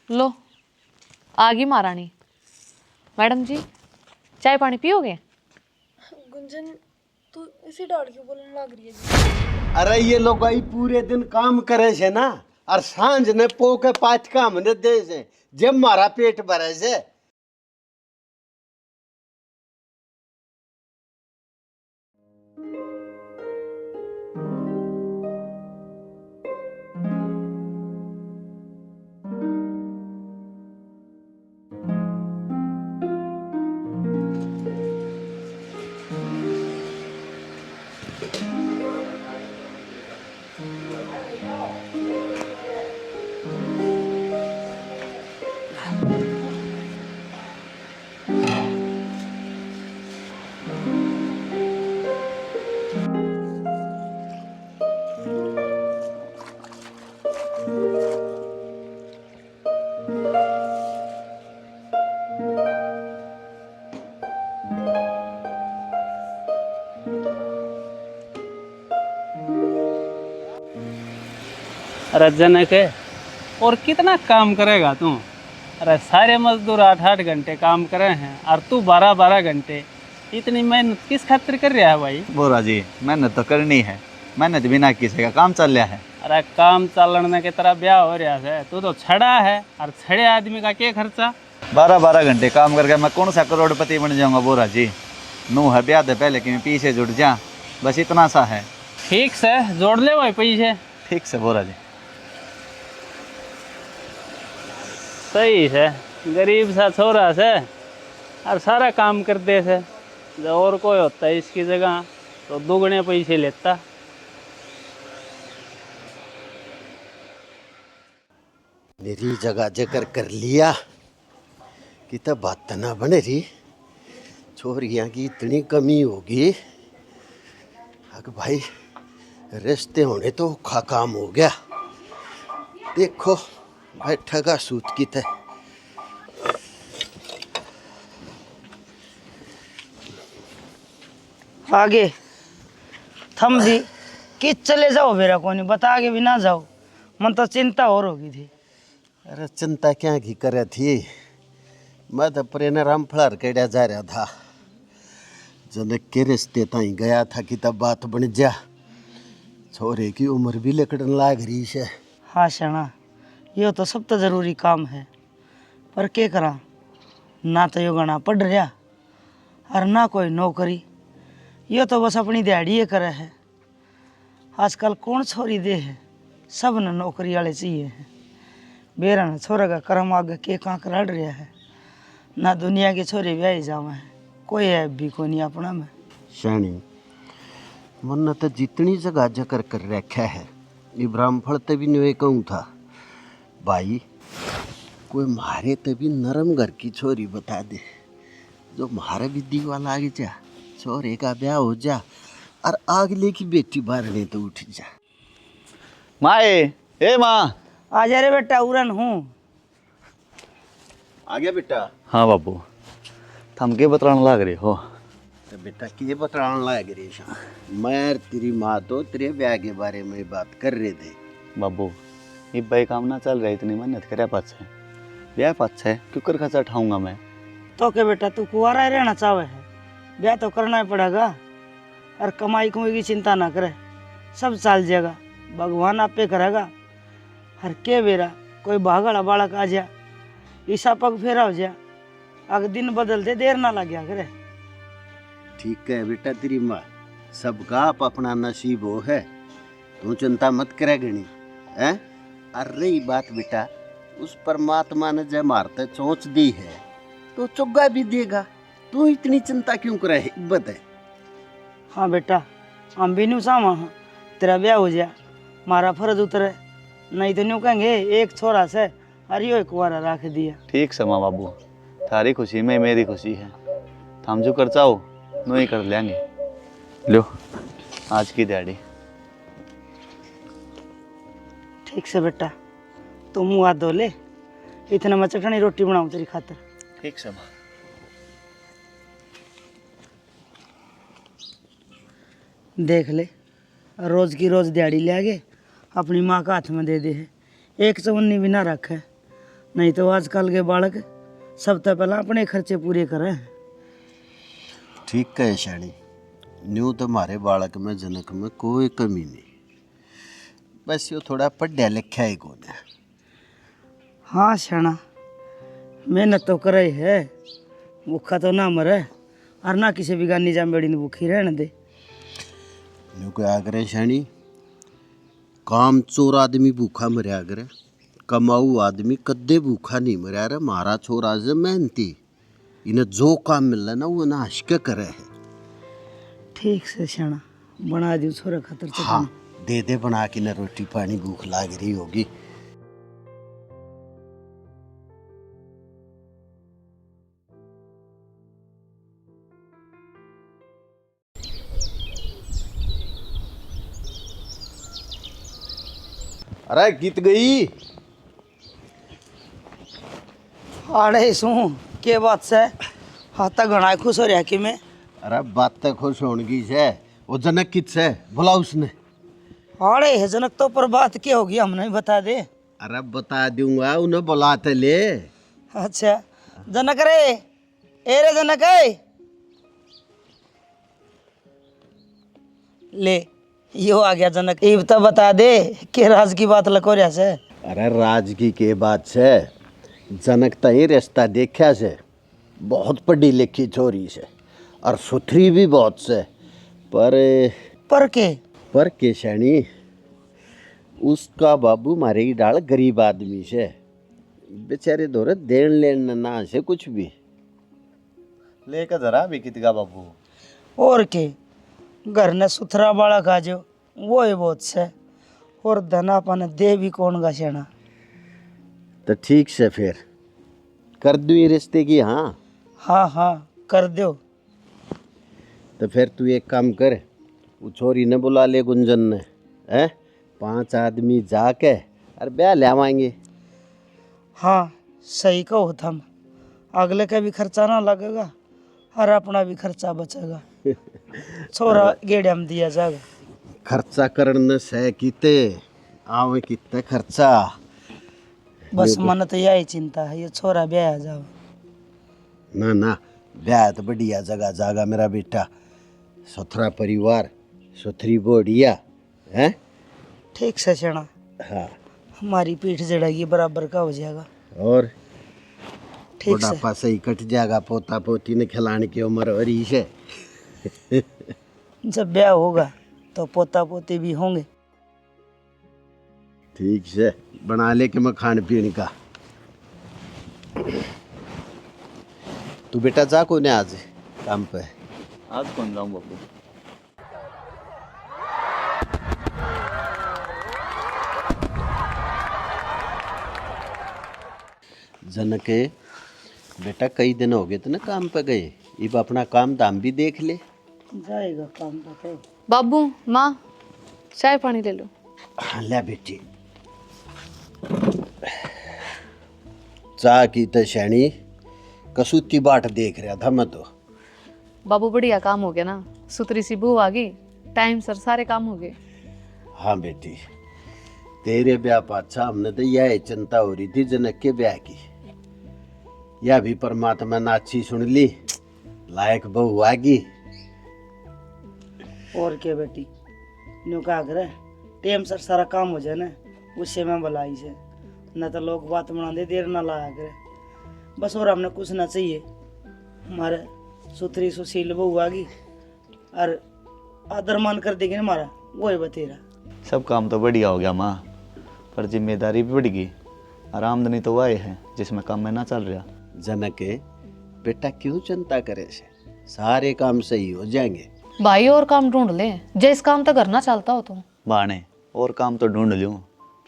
लो आ गई महारानी। मैडम जी चाय पानी पियोगे? गुंजन तू इसी डाल क्यों बोलने लग रही है जी? अरे ये लोग आई पूरे दिन काम करे छे ना, और सांझ ने पो के पाँच काम ने दे से जब मारा पेट भरे से। अरे जनक है, और कितना काम करेगा तू? अरे सारे मजदूर 8-8 घंटे काम करे हैं और तू 12-12 घंटे। इतनी मेहनत किस खातिर कर रहा है भाई? बोरा जी मेहनत तो करनी है, मेहनत बिना किसी का काम चल रहा है। अरे काम चलने की तरह ब्याह हो रहा है, तू तो छड़ा है और छड़े आदमी का क्या खर्चा? 12-12 घंटे काम करके मैं कौन सा करोड़पति बन जाऊंगा बोरा जी? नू है ब्याह दे पहले कि मैं पीछे जुट जा, बस इतना सा है। ठीक से जोड़ ले भाई पैसे। ठीक से बोरा जी। सही है, गरीब सा छोरा से और सारा काम करते से। जो और कोई होता है इसकी जगह तो दुगने पैसे लेता। मेरी जगह जकर कर लिया कि तब बात ना बने रही। छोरियां की इतनी कमी होगी, अगर भाई रिश्ते होने तो औखा काम हो गया। देखो बैठेगा सूत की तरह। आगे थम दी कि चले जाओ, मेरा कोनी बता के भी ना जाओ। मन तो चिंता और होगी थी। अरे चिंता क्या की करे थी, मैं तो प्रेरणा राम फलार केड़ा जा रहा था। जनक के रिश्ते ताई गया था कि तब बात बन जा। छोरे की उम्र भी लकड़न लाग रही है। हाँ शना, यो तो सब तो जरूरी काम है, पर के करा ना तो यो गणा पढ़ रहा और ना कोई नौकरी। यो तो बस अपनी दिहाड़ी करे है। आजकल कौन छोरी दे है, सब ने नौकरी वाले चाहिए है। बेरा ने छोरा का कर्म आगे के कांक लड़ रहा है। ना दुनिया के छोरे ब्याह जावा है, कोई ऐप भी को नहीं अपना में। शानी मन तो जितनी जगह जकर कर रखा है, इब्राहिम फल तभी नहीं कहूँ था भाई, कोई मारे तभी नरम घर की छोरी बता दे जो मारे भी दीवाल आगे जा, छोरे का ब्याह हो जा और अगले की बेटी बारने तो उठ जा। माए ए माँ। आ जा रे बेटा, उड़न हूँ। आ गया बेटा? हाँ बाबू, थम के बतलाने लग रहे हो? तो बेटा के बताने लग रही है? मैं तेरी माँ तो तेरे ब्याह के बारे में बात कर रहे थे। बाबू ये भाई काम ना चल रहा है, इतनी मेहनत करे पाछे ब्याह पाछे क्यों कर खर्चा उठाऊंगा मैं? तो के बेटा तू कुंवारा ही रहना चाहे है, ब्याह तो करना ही पड़ेगा। और कमाई कुमाई की चिंता ना करे, सब चल जाएगा, भगवान आपे करेगा। हर के बेरा कोई भागड़ा बालक आ जा, ईसा पग फेरा हो जा, अगर दिन बदलते देर ना लग गया करे। ठीक है बेटा, तेरी माँ सबका आप अपना नसीब हो है, तू चिंता मत करे गणी है। और रही बात बेटा, उस परमात्मा ने जब मारते चोंच दी है तो चुग्गा भी देगा, तू इतनी चिंता क्यों करे बता। हाँ बेटा, हम भी नहीं सामा हाँ, तेरा ब्याह हो जाए, मारा फर्ज उतरे, नहीं तो न्यू कहेंगे एक छोरा से अरे कुंवारा रख दिया। ठीक समा बाबू, थारी खुशी में मेरी खुशी है, थम जो कर चाहो नो ही कर लेंगे। लो आज की दिहाड़ी। ठीक से बेटा, तू मुँह हाथ धो ले, इतना मैं चटनी रोटी बनाऊँ तेरी खातर। ठीक समा। देख ले, रोज की रोज दिहाड़ी ले आगे अपनी माँ का हाथ में दे दे है, एक चवन्नी भी ना रखे। नहीं तो आजकल के बालक सबसे पहले अपने खर्चे पूरे करें। ठीक कहे शाणी, न्यू तो हमारे बालक में जनक में कोई कमी नहीं, बस यो थोड़ा पढ़ा लिखा ही कौन है। हाँ शाना, मेहनत तो करे है, भूखा तो ना मरे और ना किसी बिगानी जामबेड़ी ने भूखी रहने दे। न्यू क्या करे शाणी, काम चोर आदमी भूखा मरया करे, कमाऊ आदमी कद्दे भूखा नहीं मरया रे। मारा छोरा से मेहनती, इन्हें जो काम मिल ना वो ना हंस के करे है। ठीक से शाना, बना दियो छोरा खातर चटनी। हाँ दे बना के ना, रोटी पानी भूख लाग रही होगी। अरे गीत गई अरे सू के बात से हाथा घना खुश हो रहा कि मैं। अरे बात तो खुश होगी से, वो जनक कित से बोला उसने। अरे है जनक तो पर बात क्या होगी हम नहीं बता दे। अरे बता दूंगा, उन्हें बुलाते ले। अच्छा जनक रे, ए रे जनक है ले, यो आ गया जनक। ये तो बता दे कि राज की बात लको रहा से। अरे राज की के बात से, जनक तई रिश्ता देखा से, बहुत पढ़ी लिखी छोरी से और सुथरी भी बहुत से, पर के शाणी उसका बाबू मारे की डाल गरीब आदमी से, बेचारे दौरे देन लेन ना से कुछ भी लेकर जरा भी कितगा बाबू। और के घर ने सुथरा बाड़ा खा जो वो ही बहुत से, और धनापन दे भी कौन का सेना। तो ठीक से फिर कर दूँ ये रिश्ते की। हाँ हाँ हाँ कर दो। तो फिर तू एक काम कर, वो छोरी ने बुला ले गुंजन ने, है 5 आदमी जाके और ब्याह ले आवाएंगे। हाँ सही कहो थम, अगले का भी खर्चा ना लगेगा और अपना भी खर्चा बचेगा। छोरा गेड़िया में दिया जाएगा। खर्चा करने से किते आवे कितने खर्चा। बस मन तो यही चिंता है, ये छोरा ब्याह आ जाओ। ना ना, ब्याह तो बढ़िया जगह जागा मेरा बेटा, सुथरा परिवार, सुथरी बोडिया है। ठीक से सेना, हाँ हमारी पीठ जड़ेगी बराबर का हो जाएगा। और ठीक से बुढ़ापा सही कट जाएगा, पोता पोती ने खिलाने की उम्र हो रही है। जब ब्याह होगा तो पोता पोती भी होंगे। ठीक से बना ले के मैं खाने पीने का। तू बेटा जा को ने आज काम पे। आज कौन जाऊँ बाबू। जनक बेटा कई दिन हो गए थे ना काम पे गए, अब अपना काम दाम भी देख ले। जाएगा काम तो। बाबू माँ चाय पानी ले लो। हाँ, ले बेटी चाह की तो शैनी कसूती बाट देख रहा था मैं तो। बाबू बढ़िया काम हो गया ना, सुथरी सी बहू आ गई, टाइम सर सारे काम हो गए। हाँ बेटी, तेरे ब्याह पाछा हमने तो यह चिंता हो रही थी जनक के ब्याह की। यह भी परमात्मा ने अच्छी सुन ली, लायक बहू आ गई। और क्या बेटी, न्यू क्या करे, टाइम सर सारा काम हो जाए ना, उससे मैं भलाई से, न तो लोग बात बना दे देर ना लाया करे। बस और हमने कुछ ना चाहिए, हमारे सुथरी सुशील बहू आ गई और आदर मान कर देगी ना हमारा, वो है बतेरा। सब काम तो बढ़िया हो गया माँ, पर जिम्मेदारी भी बढ़ गई और आमदनी तो वह है जिसमें काम में ना चल रहा। जनक बेटा क्यों चिंता करे से, सारे काम सही हो जाएंगे। भाई और काम ढूंढ ले, जिस काम तो करना चलता हो तुम। बाने और काम तो ढूंढ लूँ,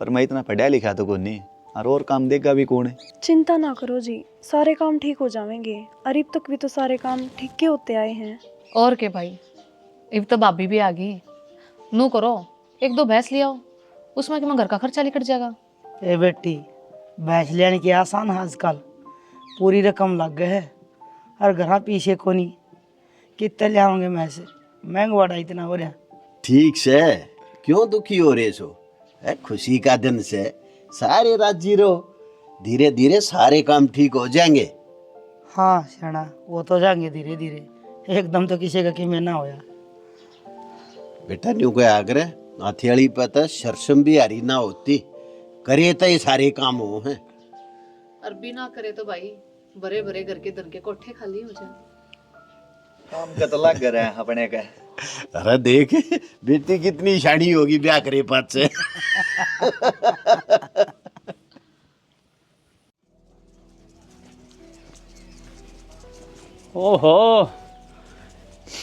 पर मैं इतना पढ़ा लिखा तो कौन नहीं, और काम देगा भी कौन है। चिंता ना करो जी, सारे काम ठीक हो जाएंगे। अरीब तक भी तो सारे काम ठीक के होते आए हैं। और के भाई, अब तो भाभी भी आ गई, नू करो 1-2 भैंस ले आओ, उसमें कि मैं घर का खर्चा निकल जाएगा। ए बेटी, भैंस लेने की आसान है आजकल, पूरी रकम लग गए है और घर पीछे को नहीं, कितने ले आओगे मैं से, महंगवाड़ा इतना हो रहा। ठीक से क्यों दुखी हो रहे सो, है खुशी का दिन से सारे राजी रहो, धीरे धीरे सारे काम ठीक हो जाएंगे। हाँ सियाणा, वो तो जाएंगे धीरे धीरे, एकदम तो किसी का किमें ना होया। बेटा न्यू को आग्रह हथियाली पे तो शर्षम भी हरी ना होती, करे तो ये सारे काम हो हैं। अरबी ना करे तो भाई बड़े बड़े घर के दन के कोठे खाली हो जाए। काम का तो लग रहा है अपने का। अरे देख बेटी कितनी शानी होगी ब्याह करे पात से। ओहो,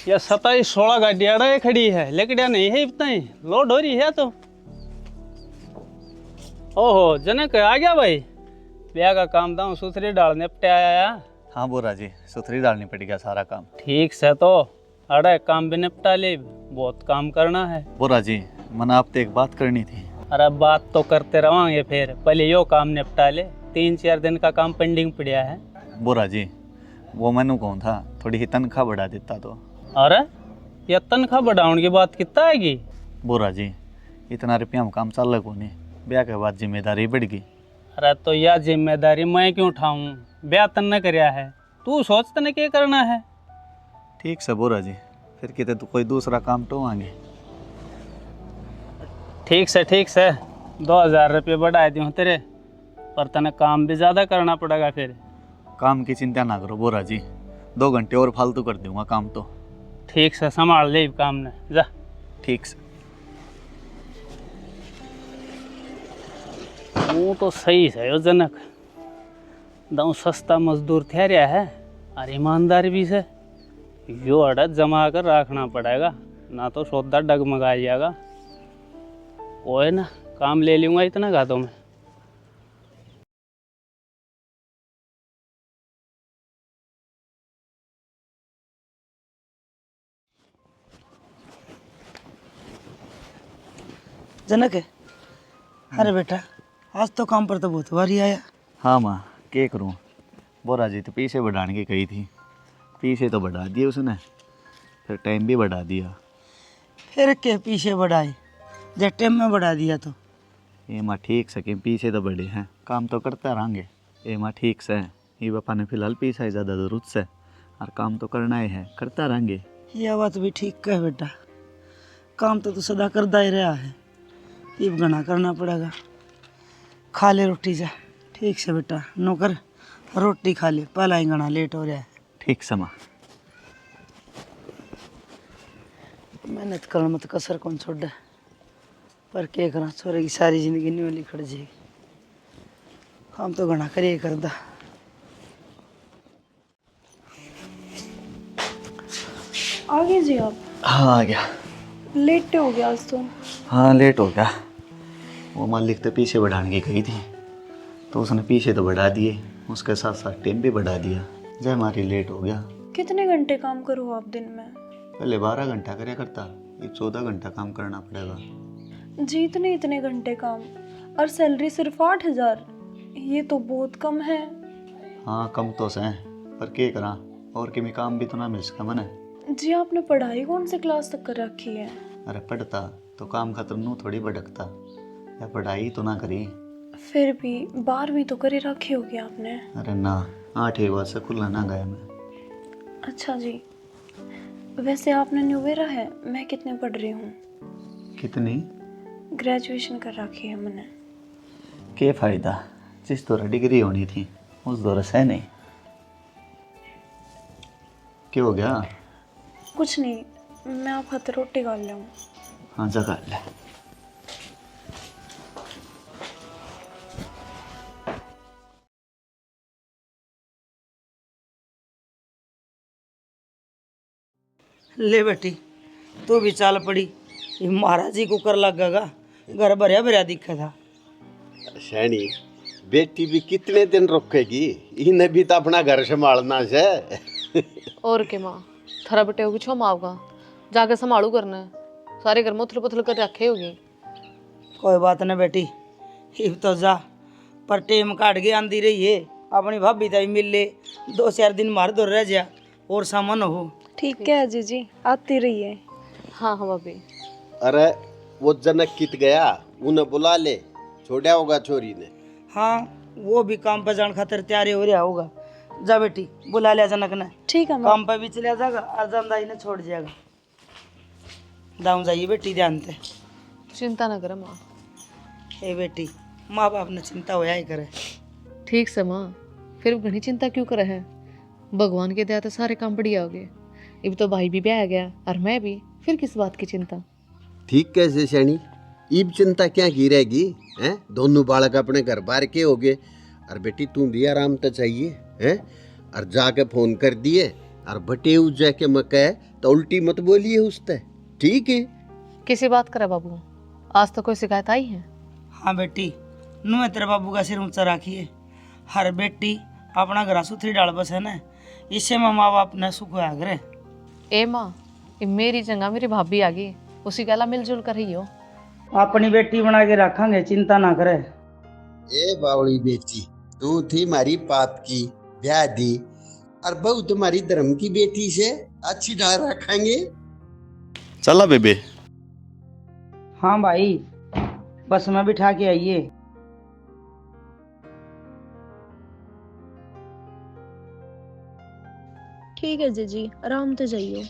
ये 27-16 गाड़ियाँ खड़ी है, लेकिन नहीं है इतना ही लोड हो रही है तो। ओहो जनक आ गया भाई, ब्याह का काम था सुथरी डाल निपटे आया। हाँ बोरा जी, सुथरी डालनी पड़ गया सारा काम। ठीक से तो अरे काम भी निपटा ले, बहुत काम करना है। बोरा जी मन आपसे एक बात करनी थी। अरे बात तो करते रहोगे, फिर पहले यो काम निपटा ले, 3-4 दिन का काम पेंडिंग पड़ा है। बोरा जी वो मैंने कौन था थोड़ी ही तनख्वाह बढ़ा देता तो। अरे ये तनख्वाह बढ़ाने की बात कितना आएगी? बोरा जी इतना रुपया में काम चल को नहीं, ब्याह के बाद जिम्मेदारी बढ़ गई। अरे तो यह जिम्मेदारी मैं क्यों उठाऊं, ब्याह तन न करया है, तू सोच तने क्या करना है। ठीक से बोरा जी, फिर कितने तो कोई दूसरा काम तो आएंगे। ठीक से 2000 रुपये बढ़ा दूँ तेरे, पर तने काम भी ज़्यादा करना पड़ेगा फिर। काम की चिंता ना करो बोरा जी, 2 घंटे और फालतू कर दूंगा काम तो। ठीक से संभाल ले काम ने, जा। ठीक से। वो तो सही है यो जनक, दाऊ सस्ता मजदूर ठहरिया है और ईमानदार भी से, यो अड़द जमा कर रखना पड़ेगा, ना तो सौदा डगमगा जाएगा। वो है ना, काम ले लूँगा इतना का तो मैं। जनक है, अरे बेटा आज तो काम पर तो बहुत बारी आया। हाँ माँ क्या करूँ, बोरा जी तो पीछे बढ़ाने की कही थी, पीछे तो बढ़ा दिए उसने, फिर टाइम भी बढ़ा दिया। फिर के पीछे बढ़ाए, जब टाइम में बढ़ा दिया तो। ये माँ ठीक से, पीछे तो बढ़े हैं, काम तो करते रहेंगे। ये माँ ठीक से, ये पापा ने फिलहाल पीछा है ज़्यादा ज़रूरत से, और काम तो करना ही है, करते रहेंगे। यह बात भी ठीक कह बेटा, काम तो तू सदा करता ही रहा है, ये गना करना पड़ेगा। खा ले रोटी जा। ठीक से बेटा, नौकर रोटी खा ले, पहला ही गना लेट हो रहा है। ठीक से माँ। मेहनत कर मत कसर कौन छोड़, पर क्या करा, छोरे की सारी जिंदगी नहीं वाली खड़ जाएगी। काम तो गना करिए करदा। आ गए जी आप? हाँ आ गया। लेट हो गया आज तो। हाँ लेट हो गया, वो मालिक तो पीछे बढ़ाने की कही थी, तो उसने पीछे तो बढ़ा दिए, उसके साथ साथ टाइम भी बढ़ा दिया, जय हमारी लेट हो गया। कितने घंटे काम करो आप दिन में? पहले 12 घंटा करया करता, ये 14 घंटा काम करना पड़ेगा। जी इतने घंटे काम और सैलरी सिर्फ 8,000, ये तो बहुत कम है। हाँ कम तो से, पर क्या करा, और कि काम भी तो ना मिल सका मने। जी आपने पढ़ाई कौन से क्लास तक कर रखी है? अरे पढ़ता तो काम खत्म नू थोड़ी भटकता, या पढ़ाई तो ना करी। फिर भी 12वीं तो करे रखी होगी आपने। अरे ना, 8 बाद से खुला ना गया मैं। अच्छा जी, वैसे आपने न्यूवेरा है, मैं कितने पढ़ रही हूँ? कितनी? ग्रेजुएशन कर रखी है मैंने। क्या फ़ायदा, जिस दौरा डिग्री होनी थी उस दौरा से नहीं। क्या हो गया? कुछ नहीं, मैं आप हाथ रोटी खा लूँ। हाँ जगह ले। ले बेटी तू भी चाल पड़ी, ये महाराज जी को कर लगेगा, घर भरिया भरिया दिखा था। शैनी बेटी भी कितने दिन रुकेगी, इन्हें भी तो अपना घर संभालना है। और के माँ थारा बेटे होगी छो मावगा, जाके संभालू करना है, सारे घर में उथल पुथल कर रखे होगी। कोई बात नहीं बेटी, हिब तो जा, पर टेम काट के आंदी रही है, अपनी भाभी तभी मिल ले, 2-4 दिन मार दो रह जा और सामान हो। ठीक है जी आती रही है। हाँ हाँ भाभी। अरे वो जनक कित गया, उन्हें बुला ले, छोड़ा होगा छोरी ने। हाँ वो भी काम पे जाने खातिर तैयारी हो रहा होगा। जा बेटी बुला लिया जनक ने, ठीक है माँ। काम पे भी चला जाएगा और जमदाई ने छोड़ जाएगा। दाऊं जाइए बेटी ध्यान से। चिंता ना करे माँ। ए बेटी माँ बाप ने चिंता होया ही करे। ठीक से माँ, फिर घनी चिंता क्यों करे है? भगवान के दया तो सारे काम बढ़िया हो गए। अब तो भाई भी ब्याह गया और मैं भी, फिर किस बात की चिंता? ठीक कैसे शैनी, ईब चिंता क्या की रहेगी हैं? दोनों बालक अपने घर बार के हो गए। और बेटी तू भी आराम तो चाहिए हैं? और जाके फोन कर दिए और बटे उस जाके मैं कहे तो उल्टी मत बोलिए उससे, ठीक है? किसी बात करे बाबू? आज तो कोई शिकायत आई है? हाँ बेटी, नु तेरे बाबू का सिर ऊंचा रखिए। हर बेटी अपना घर सुथरी डाल बस है ना, इससे माँ बाप ने सुख होया करे। ए माँ, ये मेरी जगह मेरी भाभी आ गई, उसी गला मिलजुल कर ही हो। अपनी बेटी बना के रखेंगे, चिंता ना करे। ए बावली बेटी, तू थी मारी पाप की ब्याह दी और बहू तुम्हारी धर्म की बेटी से अच्छी डाल रखेंगे। चला बेबे। हाँ भाई, बस में बिठा के आइए। ठीक है जीजी, आराम से जाइए।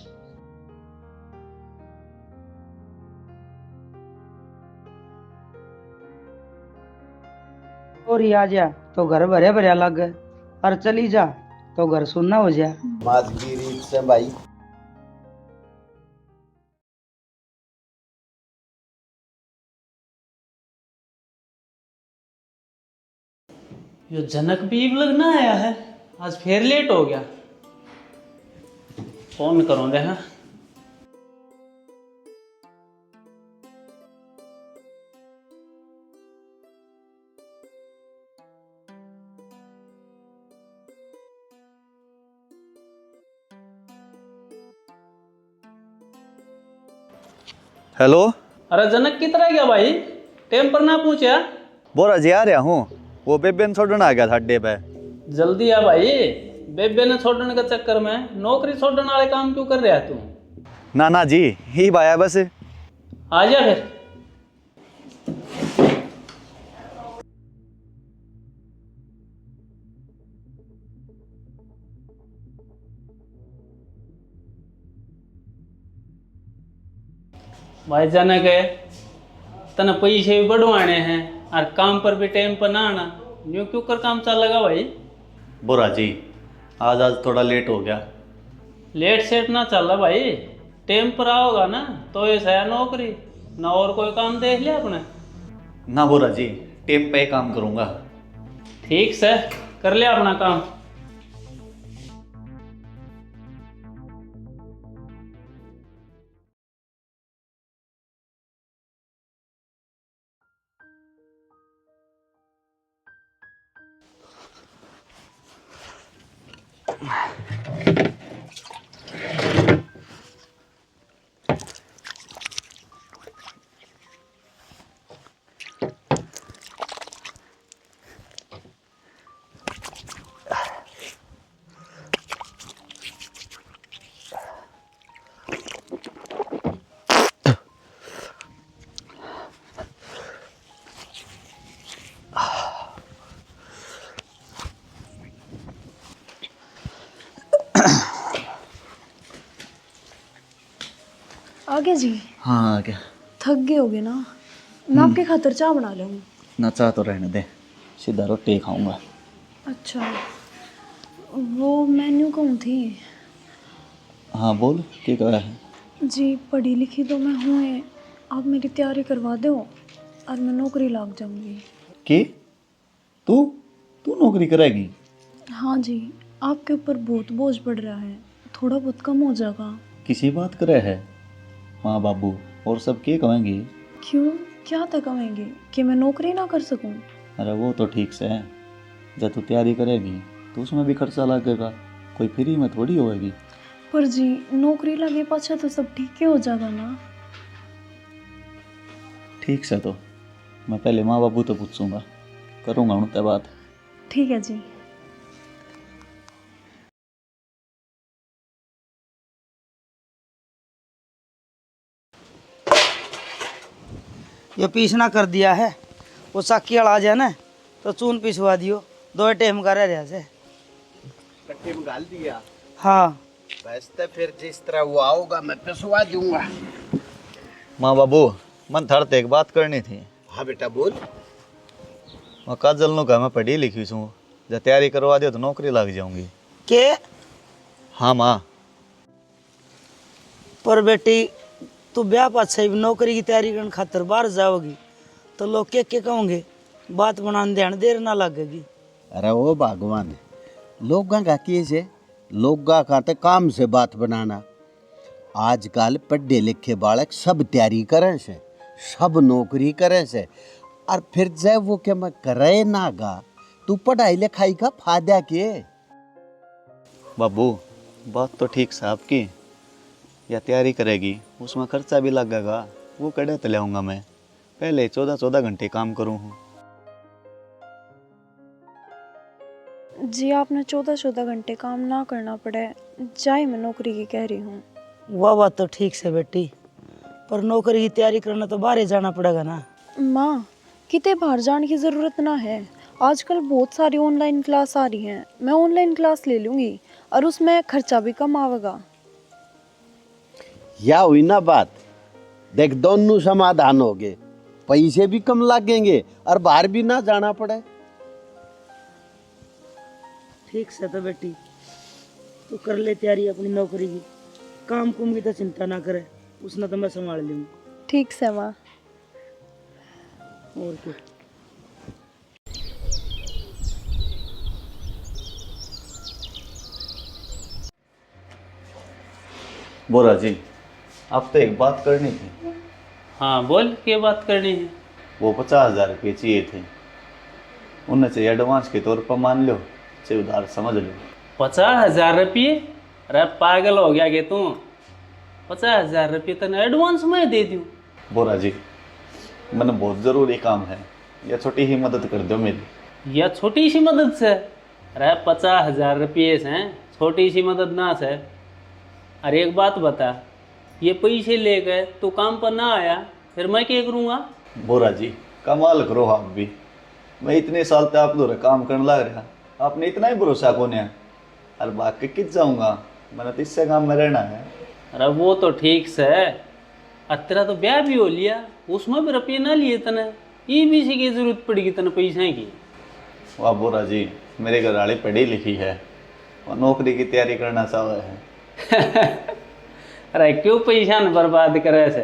और ये आ जा तो घर भरे भरे लग, और चली जा तो घर सुनना हो जाए। माज की रीत से भाई। यो जनक भी अब लगना आया है, आज फिर लेट हो गया। फोन करूँ दे। हाँ हेलो। अरे जनक की तरह गया भाई, टाइम पर ना पूछा? बोरा जी आ रहा हूँ, वो बेबे ने छोड़ने आ गया था अड्डे पे। जल्दी आ भाई, बेबे ने छोड़ने के चक्कर में नौकरी छोड़ने वाले काम क्यों कर रहा है तू? ना ना जी, ही आया बस। आ जा फिर। भाई जनक है, तने पैसे भी बढ़वाने हैं और काम पर भी टाइम पर ना आना, यूं क्यों कर काम चल लगा भाई? बोरा जी आज थोड़ा लेट हो गया। लेट सेट ना चल रहा भाई, टाइम पर आओगा ना तो ऐसा है नौकरी ना, और कोई काम देख लिया अपने? ना बोरा जी, टेम पे काम करूँगा। ठीक से कर लिया अपना काम। आ गया जी? हाँ आ गया। थक गए होगे ना, मैं आपके खातिर चाय बना लूँ। ना चाह तो रहने दे, सीधा रोटी खाऊंगा। अच्छा, वो मेन्यू कहूँ थी। हाँ बोल, क्या कहा है? जी पढ़ी लिखी तो मैं हूँ ही, आप मेरी तैयारी करवा दो और मैं नौकरी लग जाऊंगी। कि तू तू नौकरी करेगी? हाँ जी, आपके ऊपर बहुत बोझ पड़ रहा है, थोड़ा बहुत कम हो जाएगा। किसी बात करे है? माँ बाबू और सब क्या कहेंगे? क्यों, क्या तक कहेंगे कि मैं नौकरी ना कर सकूं? अरे वो तो ठीक से है, जब तू तैयारी करेगी तो उसमें भी खर्चा लगेगा, कोई फ्री में थोड़ी होएगी। पर जी नौकरी लगे पाछा तो सब ठीक ही हो जाएगा ना। ठीक से तो मैं पहले माँ बाबू तो पूछूंगा, करूँगा उनसे बात। ठीक है जी। ये पीसना कर दिया है, वो साकी वाला आ जाए ना तो चून पिसवा दियो, 2 टाइम का रह रहा से। कट्टे में डाल दिया। हाँ बस तो फिर जिस तरह वो आओगा मैं पिसवा दूंगा। माँ बाबू, मन थाड़ते एक बात करनी थी। हाँ बेटा बोल। मैं काजल नु का मैं पढ़ी लिखी छूँ, जब तैयारी करवा दियो तो नौकरी लग जाऊंगी। के हाँ माँ। पर बेटी तू ब्याह पाछे भी नौकरी की तैयारी करने खातर बाहर जाओगी तो लोग के कहोगे, बात बनाने ध्यान देर ना लगेगी। अरे वो भगवान है, लोगों का केस है, लोगों का तो काम से बात बनाना। आजकल पढ़े लिखे बालक सब तैयारी करें से, सब नौकरी करें से, और फिर जब वो क्या मैं करे ना गा, तू पढ़ाई लिखाई का फायदा के। बाबू बात तो ठीक से आपकी, या तैयारी करेगी उसमें खर्चा भी लगेगा, वो कड़े तो लाऊंगा मैं। पहले 14-14 घंटे काम करूँ हूँ। जी आपने 14-14 घंटे काम ना करना पड़े, चाहे मैं नौकरी की कह रही हूँ। वह बात तो ठीक से बेटी, पर नौकरी की तैयारी करना तो बाहर ही जाना पड़ेगा ना। माँ किते बाहर जाने की ज़रूरत ना है, आजकल बहुत सारी ऑनलाइन क्लास आ रही हैं, मैं ऑनलाइन क्लास ले लूँगी और उसमें खर्चा भी कम आवेगा। या हुई ना बात, देख दोनों समाधान हो गए, पैसे भी कम लगेंगे और बाहर भी ना जाना पड़े। ठीक से तो बेटी तू कर ले तैयारी अपनी नौकरी की, काम कुम की तो चिंता ना करे, उसने तो मैं संभाल लूँगी। ठीक से माँ। और क्या। बोरा जी, अब तो एक बात करनी थी। हाँ बोल, क्या बात करनी है? वो 50,000 रुपये चाहिए थे, उनने चाहिए एडवांस के तौर पर, मान लो चाहे उधार समझ लो। 50,000 रुपये? अरे पागल हो गया कि तू? 50,000 रुपये तेने एडवांस में दे दूँ? बोरा जी, मैंने बहुत ज़रूरी काम है, या छोटी ही मदद कर दो मेरी। या छोटी सी मदद से? अरे 50,000 रुपये से छोटी सी मदद ना से। अरे एक बात बता, ये पैसे लेकर तू काम पर ना आया, फिर मैं क्या करूँगा? बोरा जी कमाल करो आप भी, मैं इतने साल तक आप दो काम करने लग रहा, आपने इतना ही भरोसा कौन है? अरे बाकी किस जाऊँगा, मैंने तो इससे काम में रहना है। अरे वो तो ठीक से, और तेरा तो ब्याह भी हो लिया, उसमें भी रुपये ना लिए तने, ये भी इसी की जरूरत पड़ेगी तने पैसे की। वाह बोरा जी, मेरे घर वाली पढ़ी लिखी है और नौकरी की तैयारी करना चाहे है। अरे क्यों पैसा न बर्बाद करे से?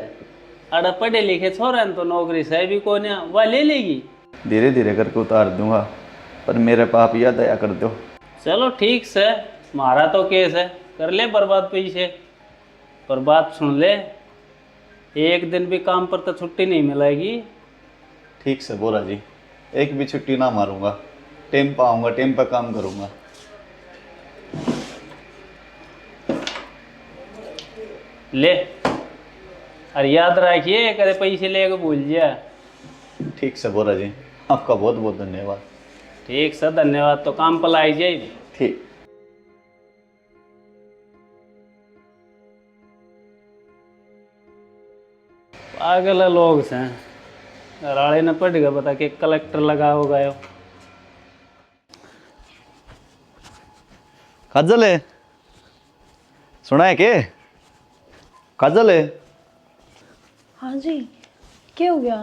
अरे पढ़े लिखे छोरा तो नौकरी से भी कौन है, वह ले लेगी। धीरे धीरे करके उतार दूंगा, पर मेरे पाप या दया कर दो। चलो ठीक से, मारा तो केस है, कर ले बर्बाद पैसे, पर बात सुन ले, एक दिन भी काम पर तो छुट्टी नहीं मिलेगी। ठीक से बोरा जी, एक भी छुट्टी ना मारूंगा, टाइम पर आऊँगा, टाइम पर काम करूँगा। ले, अरे याद रखिए, करे पैसे लेके भूल जा। ठीक से बोरा जी, आपका बहुत बहुत धन्यवाद। ठीक से धन्यवाद, तो काम पर लाई जाए। ठीक। पागल है लोग से, राड़े ने पड़ गया, बता के कलेक्टर लगा हो गए। काजल है, सुना है के? काजल है। हाँ जी, क्या हो गया?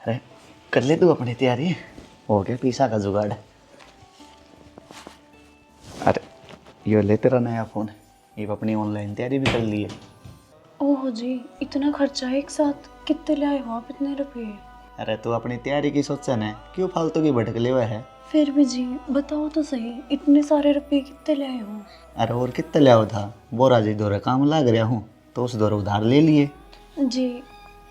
अरे कर ले तू अपनी तैयारी, हो गया पैसा का जुगाड़। अरे ये ले तेरा नया फ़ोन है, ये अपनी ऑनलाइन तैयारी भी कर ली है। ओह जी, इतना खर्चा है एक साथ, कितने लाए हो आप इतने रुपए? अरे तू अपनी तैयारी की सोचन है, क्यों फालतू की भटक ले हुआ है? फिर भी जी बताओ तो सही, इतने सारे रुपए कितने लाए हो? अरे और कितना लिया था, बोरा जी दौरे काम लग रहा हूँ तो उस दौरे उधार ले लिए। जी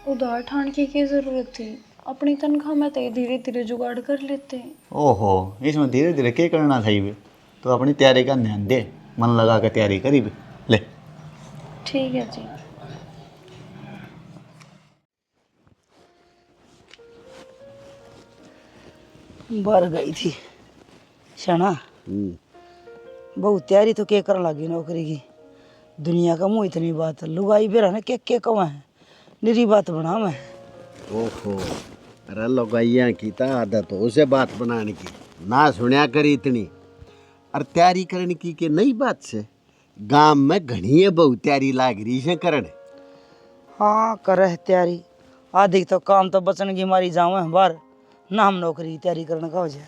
उधार ठान की क्या ज़रूरत थी, अपनी तनख्वाह में तो धीरे धीरे जुगाड़ कर लेते। ओहो, इसमें धीरे धीरे क्या करना था ये, तो अपनी तैयारी का ध्यान दे, मन लगा के तैयारी करी भी। ले ठीक है जी। बाहर गई थी शना, बहुत तैयारी तो क्या कर लगी नौकरी की। दुनिया का मुँह इतनी बात, लुगाई बेरा ने के कमा है, निरी बात बना मैं। ओहो, अरे लगाइया की ता आदत हो से बात बनाने की, ना सुनिया करी इतनी। और तैयारी करने की के नई बात से गांव में घनी है बहुत तैयारी लाग रही है करने। हाँ करे तैयारी, आधी तो काम तो बचन की मारी जाऊँ बाहर, नाम नौकरी तैयारी करने का हो जाए।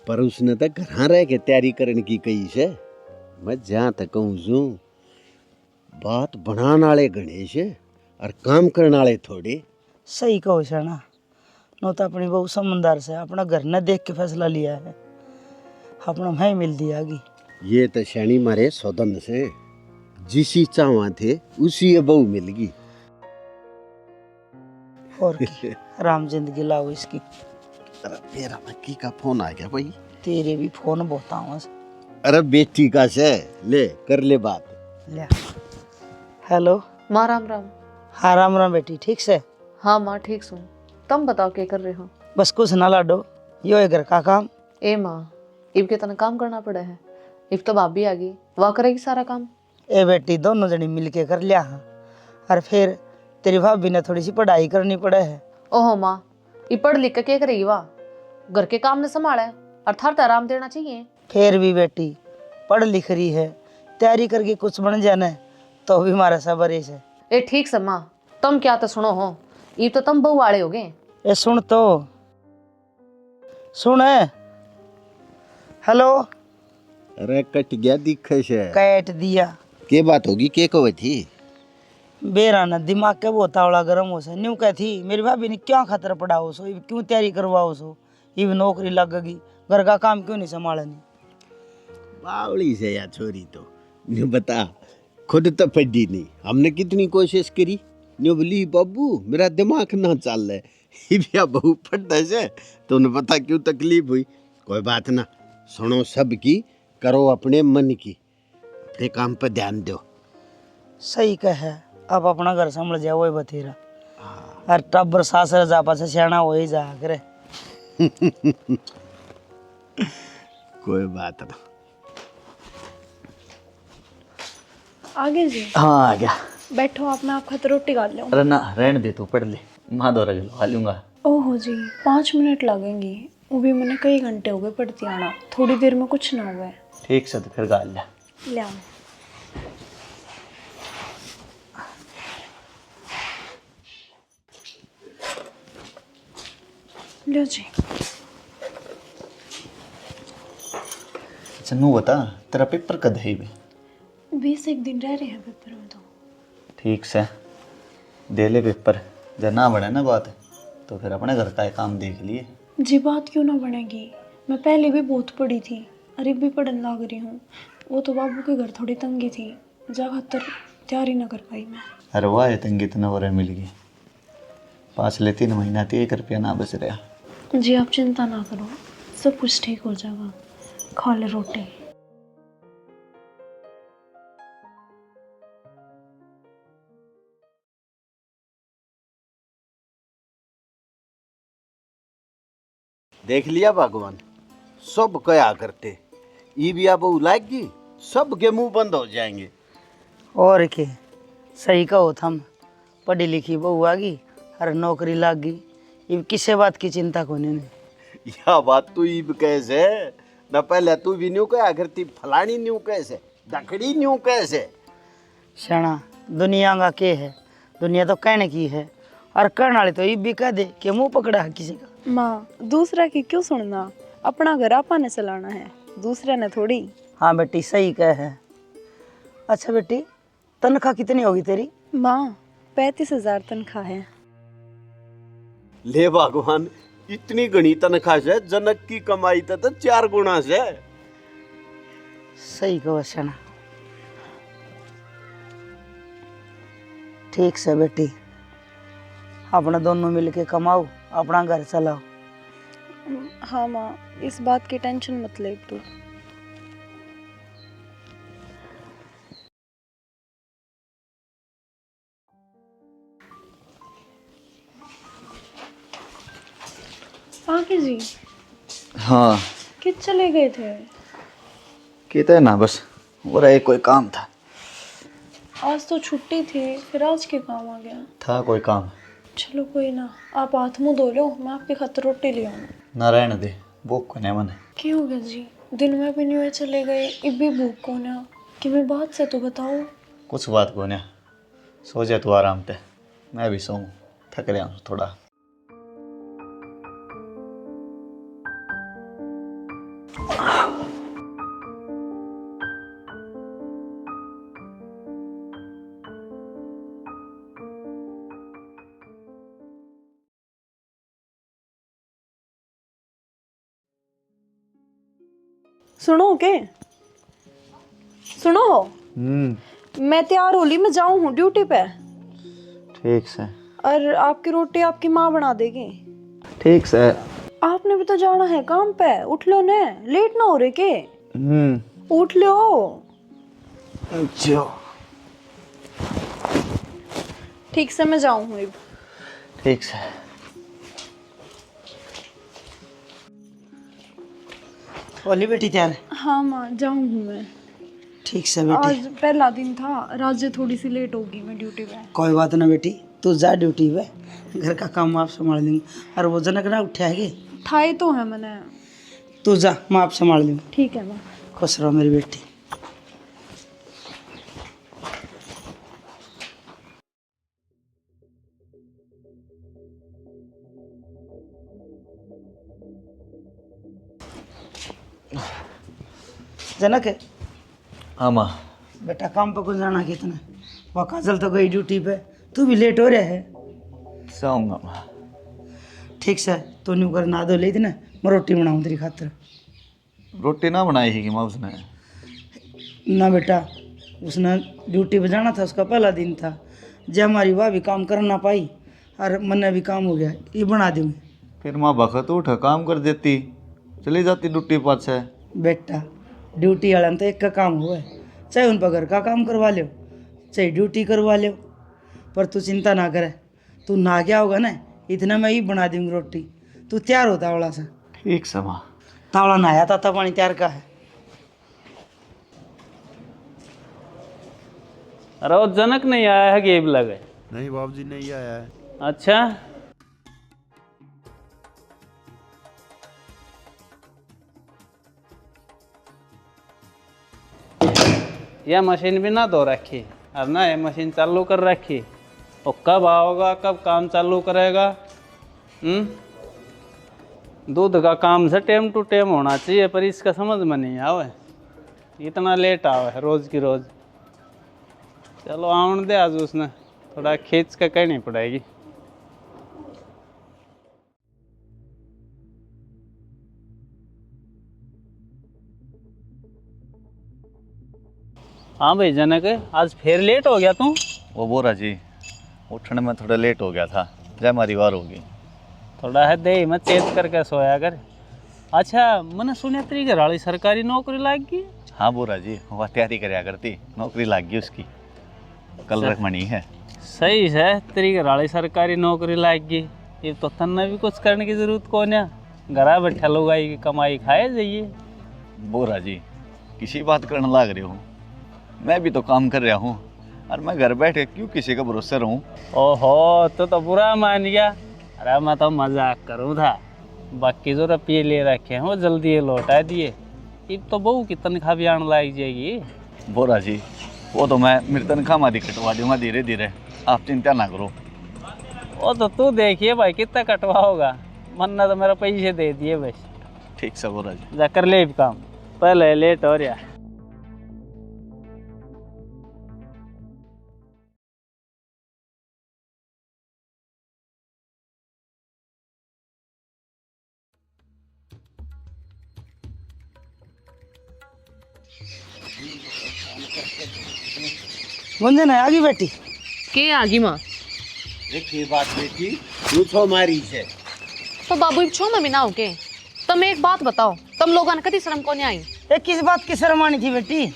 पर उसने तो घर रह के तैयारी करने की कही से। मैं जहाँ तक कहूँ जूँ बात बनाने वाले गणेश है और काम करने वाले थोड़े। सही कहो शाना, नो तो अपनी बहू समझदार से अपना घर न देख के फैसला लिया है, अपना मैं मिल दिया आगे। ये तो शनि मारे सौदन से जिसी चाहवा थे उसी ये बहू मिल गई। और की, राम जिंदगी लाओ इसकी। अरे मेरा मक्की का फोन आ गया भाई। तेरे भी फोन बहुत आवा से। अरे बेटी का से ले कर ले बात। ले हेलो। माँ राम राम। हाँ राम राम बेटी, ठीक से? हाँ माँ ठीक सुन, तुम बताओ क्या कर रहे हो? बस कुछ ना लाडो, यो है घर का काम। ए माँ, इब के तना काम करना पड़ा है। इब तो भाभी आ गई, वह करेगी सारा काम। ए बेटी दोनों जनी मिल के कर लिया हाँ, और फिर तेरी भाभी ने थोड़ी सी पढ़ाई करनी पड़े है। ओहो माँ, ये पढ़ लिख के क्या करेगी वाह? घर के काम ने संभाला है और थार तो आराम देना चाहिए। फिर भी बेटी पढ़ लिख रही है, तैयारी करके कुछ बन जाना है तो भी हमारा सबर है। ए ठीक से माँ, तुम क्या तो सुनो हो, ये तो तुम बहू वाले हो गए। ए सुन तो सुन है। हेलो। अरे कट गया दिखे से। कैट दिया। के बात होगी के कवे थी? बेरा ना दिमाग के बहुत तावड़ा गर्म हो से न्यू कह थी मेरी भाभी ने क्या खतरा पड़ा हो सो, क्यों तैयारी करवाओ सो, ये नौकरी लग गई, घर का काम क्यों नहीं संभालनी। बावली से या छोरी तो न्यू बता, खुद तो पढ़ी नहीं, हमने कितनी कोशिश करी। न्यू बोली बाबू मेरा दिमाग ना चल रहा है, भैया बहू पढ़ता से तो उन्हें पता क्यों तकलीफ हुई। कोई बात ना, सुनो सब की, करो अपने मन की, अपने काम पर ध्यान दो। सही कह है, अब अपना घर संभल जाए वही बथेरा, और टब्बर सासर जा पासे सियाना हो ही जा करे। कोई बात ना। आगे जी हाँ आ गया। बैठो आप, मैं आपका तो रोटी काट लूँ। अरे ना रहने दे, तू पढ़ ले, माँ दो रख लो, खा लूँगा। ओहो जी 5 मिनट लगेंगे, वो भी मैंने कई घंटे हो गए पढ़ती आना, थोड़ी देर में कुछ ना हुआ है। ठीक से तो फिर गा लिया। ले आओ। लो जी। अच्छा नू बता, तेरा पेपर कद है बे? 20 दिन रह रहे हैं पेपर में तो। ठीक से दे ले पेपर, जब ना बढ़े ना बात तो फिर अपने घर का ही काम देख लिए। जी बात क्यों ना बनेगी, मैं पहले भी बहुत पढ़ी थी, अरे भी पढ़ने लग रही हूँ। वो तो बाबू के घर थोड़ी तंगी थी, जा खातर तैयारी ना कर पाई मैं। अरे वाह है तंगी इतना हो रहा मिल गई, 5 3 महीना तो 1 रुपया ना बच रहा। जी आप चिंता ना करो, सब कुछ ठीक हो जाएगा, खा ले रोटी। देख लिया भगवान, सब कया करते, ई भी अब लाएगी, सब के मुंह बंद हो जाएंगे। और के सही कहो थम, पढ़ी लिखी बहू आ गई और नौकरी लग गई, ये किसी बात की चिंता कोनी ने। या बात तू ई कैसे न, पहले तू भी न्यू कया करती, फलानी न्यू कैसे, दखड़ी न्यू कैसे। शाना दुनिया का के है, दुनिया तो कहने की है, और करने वाले तो ये भी कह दे कि मुंह पकड़ा है किसी का। माँ दूसरा की क्यों सुनना, अपना घर आपा ने चलाना है, दूसरे ने थोड़ी। हाँ बेटी सही कह है। अच्छा बेटी तनख्वाह कितनी होगी तेरी? माँ 35,000 तनख्वाह है। ले भगवान, इतनी घनी तनख्वाह से जनक की कमाई तो 4 गुना से। सही कहो शाना। ठीक से बेटी, अपना दोनों मिल के कमाओ, अपना घर चलाओ। हाँ माँ, इस बात की टेंशन मत ले तू। आगे जी हाँ कित चले गए थे? कहते है ना, बस हो रहा है, कोई काम था। आज तो छुट्टी थी, फिर आज के काम आ गया। था कोई काम, चलो कोई ना, आप हाथ मुंह धो लो, मैं आपकी खातिर रोटी ले आऊँ। नारायण दे भूख को नहीं मने। क्यों हो गया जी? दिन में भी नहीं हुए चले गए, अब भी भूख कौन है? कि मैं बात से तो बताओ। कुछ बात को नहीं, सो जा तू आराम से, मैं भी सोऊं, थक रहा हूँ थोड़ा। सुनो के, सुनो, मैं तैयार होली में जाऊँ हूँ ड्यूटी पे। ठीक से। और आपकी रोटी आपकी माँ बना देगी। ठीक से। आपने भी तो जाना है काम पे, उठ लो ने, लेट ना हो रहे के। उठ लो। अच्छा ठीक से मैं जाऊँ हूँ अब। ठीक से। होली बेटी तैयार है? हाँ माँ, जाऊँ हूँ मैं। ठीक से बेटी। आज पहला दिन था, रात थोड़ी सी लेट होगी मैं ड्यूटी पे। कोई बात ना बेटी, तू जा ड्यूटी पे, घर का काम आप संभाल लूँगी। और वो जनक ना उठा है ठाई तो है मैंने। तू जा, मैं आप संभाल लूँगी। ठीक है माँ। खुश रहो मेरी बेटी। जनक है? हाँ माँ। बेटा काम पे कुछ जाना कितना? वह काजल तो गई ड्यूटी पे, तू भी लेट हो रहा है। सोऊंगा माँ। ठीक से, तो न्यू कर ना धो ली थी ना, मैं रोटी बनाऊँ तेरी खातिर। रोटी ना बनाई है कि माँ उसने? ना बेटा, उसने ड्यूटी पे जाना था, उसका पहला दिन था। जब हमारी वाह भी काम कर ना पाई और मन भी काम हो गया, ये बना दूँगी। फिर माँ बखत उठ काम कर देती, चली जाती ड्यूटी पास है। बेटा ड्यूटी वाला तो एक का काम हुआ है, चाहे उन पर घर का काम करवा लो, चाहे ड्यूटी करवा लो, पर तू चिंता ना करे। तू ना गया होगा ना, इतना मैं ही बना दूँगी रोटी। तू तैयार हो तावड़ा सा। ठीक से माँ। तावड़ा नहाया था पानी तैयार का है। अरे वो जनक नहीं आया है गेब लगे? नहीं बाबूजी, नहीं आया है। अच्छा, यह मशीन भी ना धो रखी और ना ये मशीन चालू कर रखी। और कब आओगा, कब काम चालू करेगा? दूध का काम से टाइम टू टाइम होना चाहिए, पर इसका समझ में नहीं आवे, इतना लेट आवे रोज़ की रोज़। चलो आउन दे, आज उसने थोड़ा खींच के करनी पड़ेगी। हाँ भाई जनक, आज फिर लेट हो गया तू? वो बोरा जी, उठने में थोड़ा लेट हो गया था, जय हमारी वार होगी। थोड़ा है दे मैं चेत करके सोया कर। अच्छा, मैंने सुना तेरी घरवाली सरकारी नौकरी लग गई? हाँ बोरा जी, वह तैयारी कराया करती, नौकरी लग गई उसकी, कल रखमणी है। सही है, तेरी घरवाली सरकारी नौकरी लग गई, ये तो तन्ने भी कुछ करने की जरूरत कौन है, घर बैठा लोग आई की कमाई खाए जाइए। बोरा जी, किसी बात करने लग रहे हो, मैं भी तो काम कर रहा हूँ, और मैं घर बैठे क्यों किसी का भरोसा रहूँ? ओहो, तो बुरा मान गया। अरे मैं तो मजाक करूँ था, बाकी जो रुपये ले रखे हैं वो जल्दी ये लौटा दिए, अब तो बहू की तनख्वाह भी आने लग जाएगी। बोरा जी, वो तो मैं मेरी तनख्वाह मादी कटवा दूंगा धीरे धीरे, आप चिंता ना करो। वो तो तू देखिए भाई कितना कटवा होगा, मन्ना तो मेरा पैसे दे दिए बस। ठीक से बोरा जी। जा कर ले भी काम, पहले लेट हो रहा। गुंजन है आगे बेटी। के आगी माँ? एक ही बात बेटी, पूछो मारी से। तो बाबू छो मम्मी ना हो के? तुम एक बात बताओ, तुम लोगों ने कभी शर्म को नहीं आई? ये किस बात की शर्म आनी थी बेटी?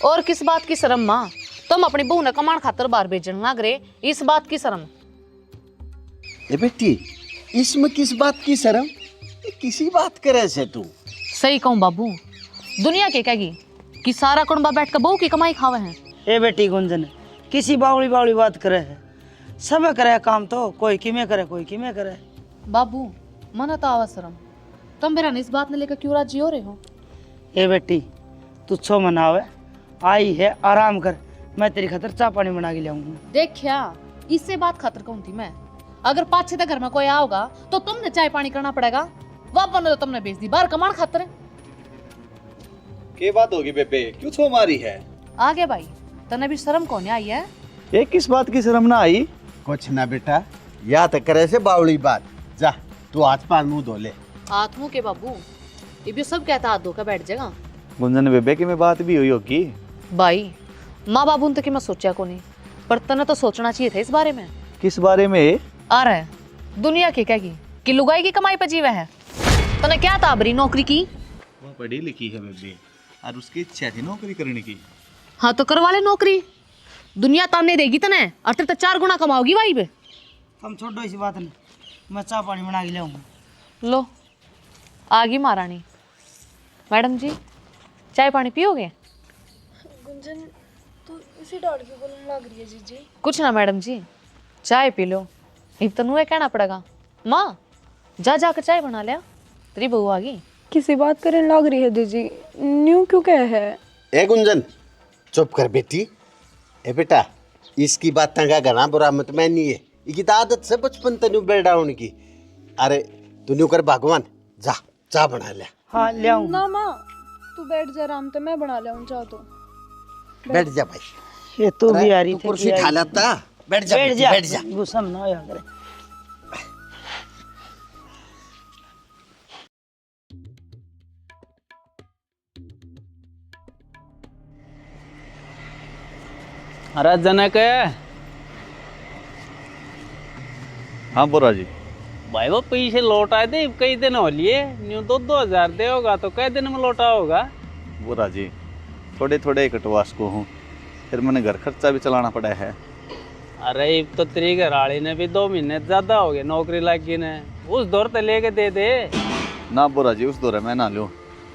और किस बात की शर्म माँ? तुम अपनी बहू ने कमाण खातर बाहर भेजने लग रहे, इस बात की शर्म? ए बेटी, इसमें किस बात की शर्म? किसी बात करे से तू? सही कहूँ बाबू, दुनिया के कहेगी कि सारा कुंबा बैठ कर बहू की कमाई खावे हैं। ए बेटी गुंजन, किसी बावली बावली बात करे है, सब करे काम तो, कोई किमें करे कोई किमें करे। बाबू मना तो आवसरम, तुम मेरा इस बात ने लेकर क्यों राजी हो रहे हो? ए बेटी तू छो मनावे, आई है आराम कर, मैं तेरी खातर चाय पानी बना के लाऊंगा। देख क्या, इससे बात खातर कहूँ थी मैं, अगर पाछे तक घर में कोई आओगा तो तुमने चाय पानी करना पड़ेगा। वापस ने तो तुमने बेच दी बाहर कमाण खातर। के बात होगी बेबे, क्यों छो मारी है? आगे भाई, तने भी शर्म कौन आई है? ये किस बात की शर्म ना आई? कुछ ना बेटा, या तो करे से बावड़ी बात। जा तू हाथ पार मुंह धो ले। हाथ मुंह के बाबू, ये भी सब कहता हाथ धोकर बैठ जाएगा। गुंजन बेबे की में बात भी हुई होगी। भाई माँ बाबू ने तो कि मैं सोचा को नहीं, पर तने तो सोचना चाहिए था इस बारे में। किस बारे में? आ रहा है दुनिया की कहेगी कि लुगाई की कमाई पर जीवे है। तने क्या था बरी नौकरी की? वो पढ़ी लिखी है बेबे, और उसकी इच्छा थी नौकरी करने की। हाँ तो करवा ले नौकरी, दुनिया ताने देगी तने, और तेरे तो 4 गुना कमाओगी भाई बे। हम छोड़ो इसी बात ने, मैं चाय पानी बना के लाऊंगा। लो आ गई महारानी। मैडम जी चाय पानी पियोगे? गुंजन तू इसी डाल के बोलने लग रही है जीजी। कुछ ना मैडम जी, चाय पी लो। इब तनु ये कहना पड़ेगा, माँ जा जाकर चाय बना लिया, तेरी बहू आ गई। किसी बात करने लग रही है जीजी, न्यू क्यों कह है? ए गुंजन चुप कर बेटी। ए बेटा इसकी बात का घना बुरा मत मैनी है, इसकी तो आदत से बचपन तेन बेलडाउन की। अरे तू कर भगवान, जा चाय बना ले। हाँ ले आऊँ। ना माँ तू बैठ जा आराम से, मैं बना ले चाह तो। बैठ जा भाई। ये तू भी आ रही तू थी। कुर्सी खा लेता। बैठ जा बैठ बेटी, जा, बैठ जा। गुस्सा में ना होया करे। अरे जनक हाँ बोरा जी। भाई वो पैसे लौटा दे, कई दिन हो लिए, न्यू 2-2 हज़ार दे होगा तो कई दिन में लौटा होगा। बोरा जी थोड़े थोड़े कटवास को हूँ, फिर मैंने घर खर्चा भी चलाना पड़ा है। अरे अब तो तेरी घरवाली ने भी 2 महीने ज़्यादा हो गए नौकरी लगी ने, उस दौर तो लेके दे दे। ना बोरा जी उस दौर मैं ना लूँ,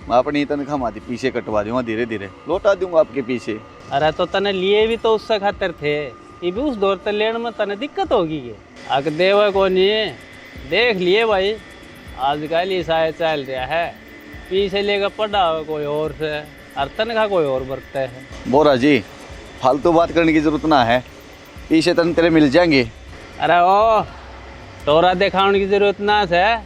मैं अपनी तनख्वाह माती पीछे कटवा दूंगा, धीरे धीरे लौटा दूंगा आपके पीछे। अरे तो तने लिए भी तो उससे खातिर थे, ये भी उस दौर तक लेने में तने दिक्कत होगी के अग देवा को नहीं। देख लिए भाई आजकल ही शायद चल रहा है, पीछे लेकर पड़ा हो कोई और से और तनख्वाह कोई और बरतता है। बोरा जी फालतू बात करने की जरूरत ना है, पीछे तन तेरे मिल जाएंगे। अरे ओ तोरा दिखाने की जरूरत ना है,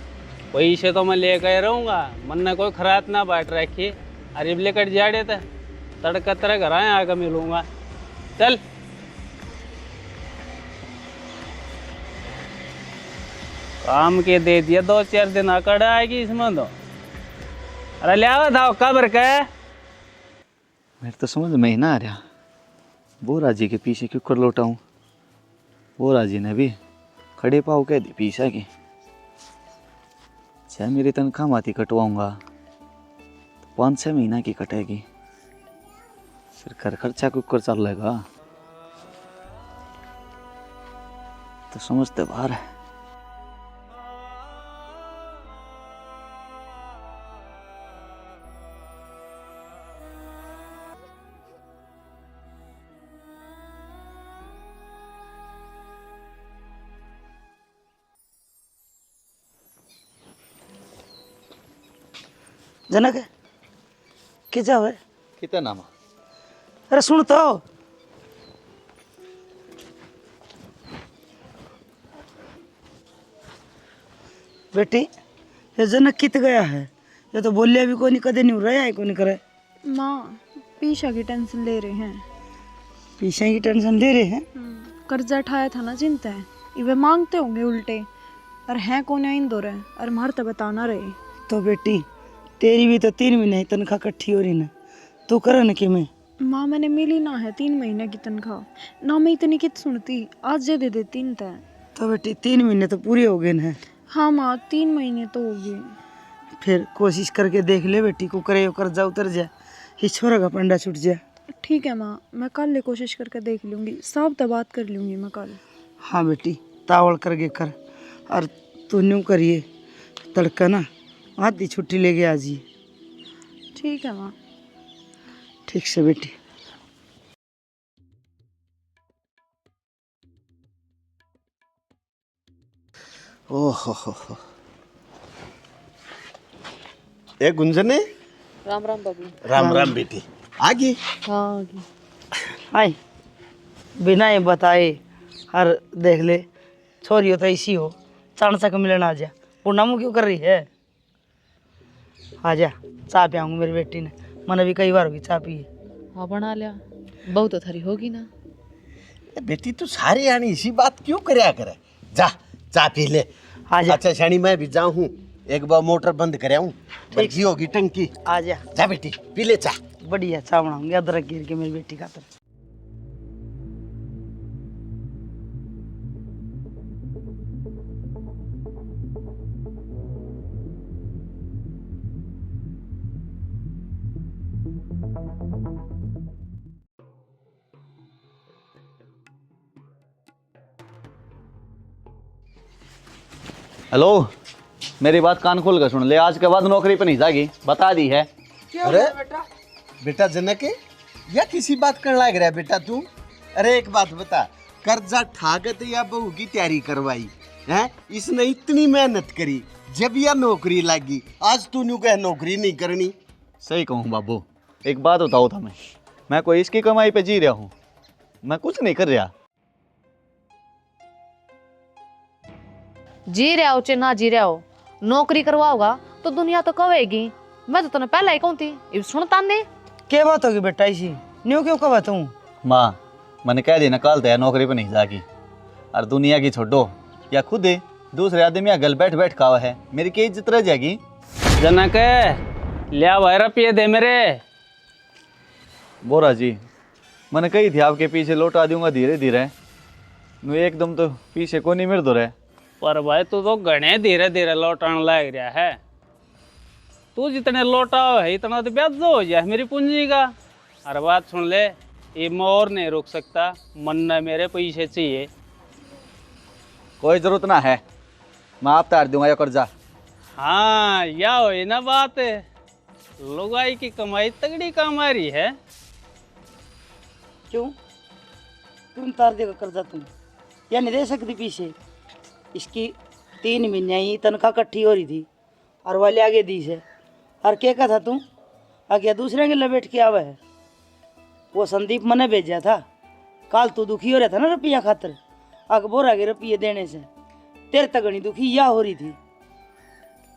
पैसे तो मैं लेकर रहूँगा, मन ने कोई खराब ना बांट रखी। अरे लेकर जाड़े थे तड़का तेरे घर आए आकर मिलूंगा, चल। काम के दे दिया 2-4 दिन अकड़ आएगी इसमें तो। अरे ले आओ था कबर का। मेरे तो समझ में ही ना आ रहा, बोरा जी के पीछे क्यों कर लौटाऊं। बोरा जी ने भी खड़े पाव कह दी पीछा की, चाहे मेरी तनख्वाह माती कटवाऊंगा तो 5-6 महीना की कटेगी, फिर घर खर्चा कुकर चल लेगा, तो समझते बाहर है। जनक क्या जाओ है? कितना नामा? अरे सुन तो, बेटी ये जनक कित गया है, ये तो बोलिया भी कोई नहीं, कदे नहीं रहा है, कोई नहीं करे। माँ पीछा की टेंशन ले रहे हैं। पीछे की टेंशन ले रहे हैं? कर्जा उठाया था ना, चिंता है इवे मांगते होंगे उल्टे, और हैं कौन इन दो रहे और मार तो बताना रहे। तो बेटी तेरी भी तो 3 महीने की तनख्वाह इकट्ठी हो रही ना, तू करे ना कि मैं। माँ मैंने मिली ना है 3 महीने की तनख्वाह, ना मैं इतनी कित सुनती, आज जे दे देती न तय। तो बेटी 3 महीने तो पूरे हो गए ना। हाँ माँ 3 महीने तो हो गए। फिर कोशिश करके देख ले बेटी, को करे कर्जा उतर जाए, इस छोरा का पंडा छूट जाए। ठीक है माँ, मैं कल ले कोशिश करके देख लूँगी, साहब तो बात कर लूँगी मैं कल। हाँ बेटी तावड़ करके कर, और तू न्यू करिए तड़का ना आधी छुट्टी लेके आ जी। ठीक है माँ। ठीक से बेटी। ओहो हो। ए गुंजने, राम राम बाबू। राम राम बेटी। आ गई? हाँ आ गई। आई बिना ये बताए हर देख ले छोरी हो तो ऐसी हो, चाणसक मिलन आ जा। पूर्णा मुँह क्यों कर रही है? आ जा, चाय पियाऊंगी मेरी बेटी ने, मैंने भी कई बार होगी चाय पी है। हाँ बना लिया, बहुत तो थारी होगी ना। ए बेटी तू सारे आनी इसी बात क्यों करया करे? जा चा पी ले। आ जा। अच्छा शानी मैं भी जाऊँ हूँ, एक बार मोटर बंद कर आऊँ, बची होगी टंकी। आ जा, जा बेटी पी ले चा। बढ़िया चाय बनाऊंगी अदरक गिर के मेरी बेटी खातर। हेलो, मेरी बात कान खोल कर सुन ले, आज के बाद नौकरी पर नहीं जागी, बता दी है। अरे बेटा जनक या किसी बात कर लाग रहा है बेटा तू? अरे एक बात बता, कर्जा ठागत या बहू की तैयारी करवाई है, इसने इतनी मेहनत करी, जब यह नौकरी लगी, आज तू न्यू कह नौकरी नहीं करनी। सही कहूँ बाबू, एक बात बताओ था मैं कोई इसकी कमाई पे जी रहा हूँ, मैं कुछ नहीं कर रहा। जी रहा हो चाहे ना जी रहा हो, नौकरी करवाओगा तो दुनिया तो कहेगी। मैं तो तने पहले ही कहूँ थी, इब सुनता नहीं। क्या बात होगी बेटा ऐसी? न्यू क्यों कहा तू? माँ मैंने कह दिया ना कल तो नौकरी पे नहीं जागी, और दुनिया की छोड़ो या खुद ही दूसरे आदमी गल बैठ बैठ खावा है, मेरी क्या इज्जत रह जाएगी? जनक लिया भाई रुपये दे मेरे। बोरा जी मैंने कही थी आपके पीछे लौटा दूंगा धीरे धीरे, नु एकदम तो पीछे को नहीं मेरे दो रहे। पर भाई तू तो घने धीरे धीरे लौटाने लग रहा है, तू जितने लौटाओ है इतना तो ब्याज हो जाए मेरी पूंजी का। हर बात सुन ले, ये मैं और नहीं रुक सकता, मन्ना मेरे पैसे चाहिए। कोई जरूरत ना है, मैं आप तार दूंगा या कर्जा। हाँ या हो ना बात है, लुगाई की कमाई तगड़ी काम आ रही है। क्यों क्यों तार देगा कर्जा तुम? या नहीं दे सकती पीछे? इसकी 3 महीने ही तनख्वाह इकट्ठी हो रही थी और वाले आगे दी से। और क्या कहा था तुम? आगे दूसरे के लपेट के आवा है। वो संदीप मने भेजा था, काल तू दुखी हो रहा था ना रुपया खातर, अकबर आगे रुपये देने से तेरे तगनी दुखी या हो रही थी।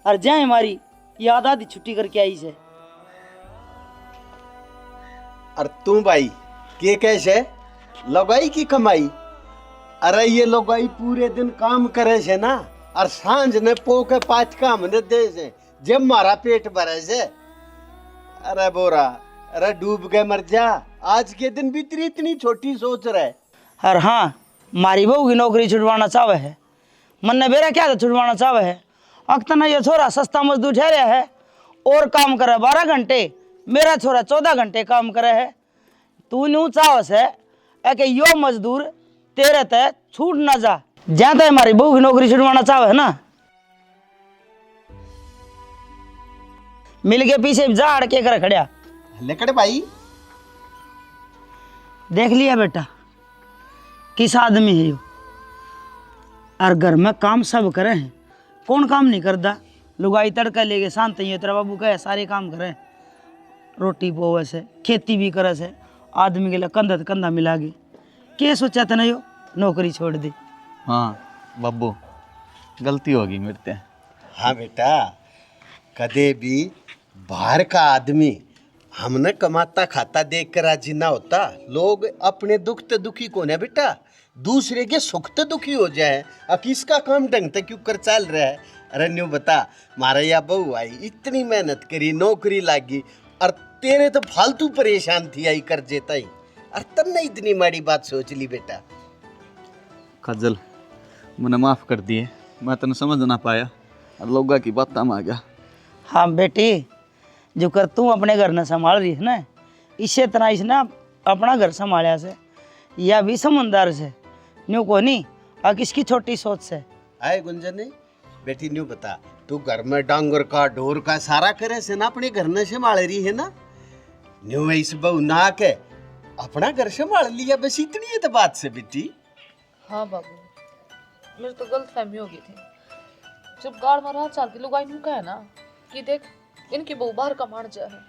और जाए हमारी याद आधी छुट्टी करके आई से। और तू भाई के कैसे लगाई की कमाई? अरे ये लगाई पूरे दिन काम करे से ना, और सांझ ने पो के पाँच काम ने दे से, जब मारा पेट भरे से। अरे बोरा, अरे डूब के मर जा, आज के दिन भी तेरी इतनी छोटी सोच रहे। और हाँ, मारी बहू की नौकरी छुड़वाना चाहे है, मन ने बेरा क्या था छुड़वाना चाहे है। अक्तना ये छोरा सस्ता मजदूर ठहरा है और काम करे 12 घंटे, मेरा छोरा 14 घंटे काम करे है। तू न्यू चावस है कि यो मजदूर तेरे ते छूट ना जा, जहाँ तक हमारी बहू की नौकरी छुड़वाना चाहे है ना, मिल के पीछे जा अड़ के कर खड़िया। लेकड़ भाई देख लिया बेटा किस आदमी है यो, और घर में काम सब करे हैं, कौन काम नहीं करता? लुगाई तड़का लेके शांत ही है, तेरा बाबू कहे सारे काम करे, रोटी पोवे से, खेती भी करे से, आदमी के लिए कंधा तो कंधा मिला के। क्या सोचा था ना यो नौकरी छोड़ दी? हाँ बाबू गलती होगी मेरे से। हाँ बेटा, कदे भी बाहर का आदमी हमने कमाता खाता देख कर राजी ना होता। लोग अपने दुख ते दुखी कौन है बेटा, दूसरे के सुख ते दुखी हो जाए। अब किसका काम ढंग तक क्यों कर चल रहा है? अरे न्यू बता, मारा या बहू आई इतनी मेहनत करी, नौकरी लागी, और तेरे तो फालतू परेशान थी आई कर जेता ही, और तब ने इतनी माड़ी बात सोच ली बेटा। काजल मैंने माफ़ कर दिए, मैं तेन समझ ना पाया और लोगों की बात में आ गया। हाँ बेटी, जो कर तू अपने घर ने संभाल रही है ना, इसे तरह इसने अपना घर संभाला से, या भी समझदार से न्यू को नहीं, और किसकी छोटी सोच से। आए गुंजन बेटी न्यू बता, तू घर में डांगर का ढोर का सारा करे से ना, अपने घर ने संभाल रही है ना? न्यू इस बहू ना के अपना घर संभाल लिया, बस इतनी है तो बात से बेटी। हाँ बाबू, मेरे तो गलत फहमी हो गई थी, जब गाड़ में रात चलती लुगाई नु कहे ना कि देख इनकी बहू बाहर कमाण जा है,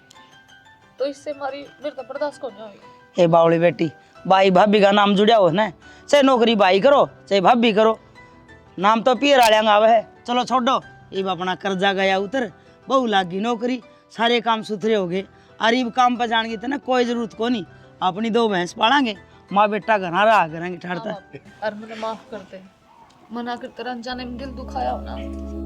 तो इससे हमारी मेरे तो बर्दाश्त को नहीं होगी। ए बावली बेटी, भाई भाभी का नाम जुड़ा हो ना, चाहे नौकरी भाई करो चाहे भाभी करो, नाम तो पियर आलियांग आवे है। चलो छोड़ो, इब अपना कर्जा गया उतर, बहू लागी नौकरी, सारे काम सुथरे हो गए। अरे इब काम पर जाने की तो ना कोई जरूरत को नहीं, अपनी 2 भैंस पालेंगे, माँ बेटा घर रहा करेंगे ठहरता। और मुझे माफ कर दे, मना करते रंजाने में दिल दुखाया हो ना।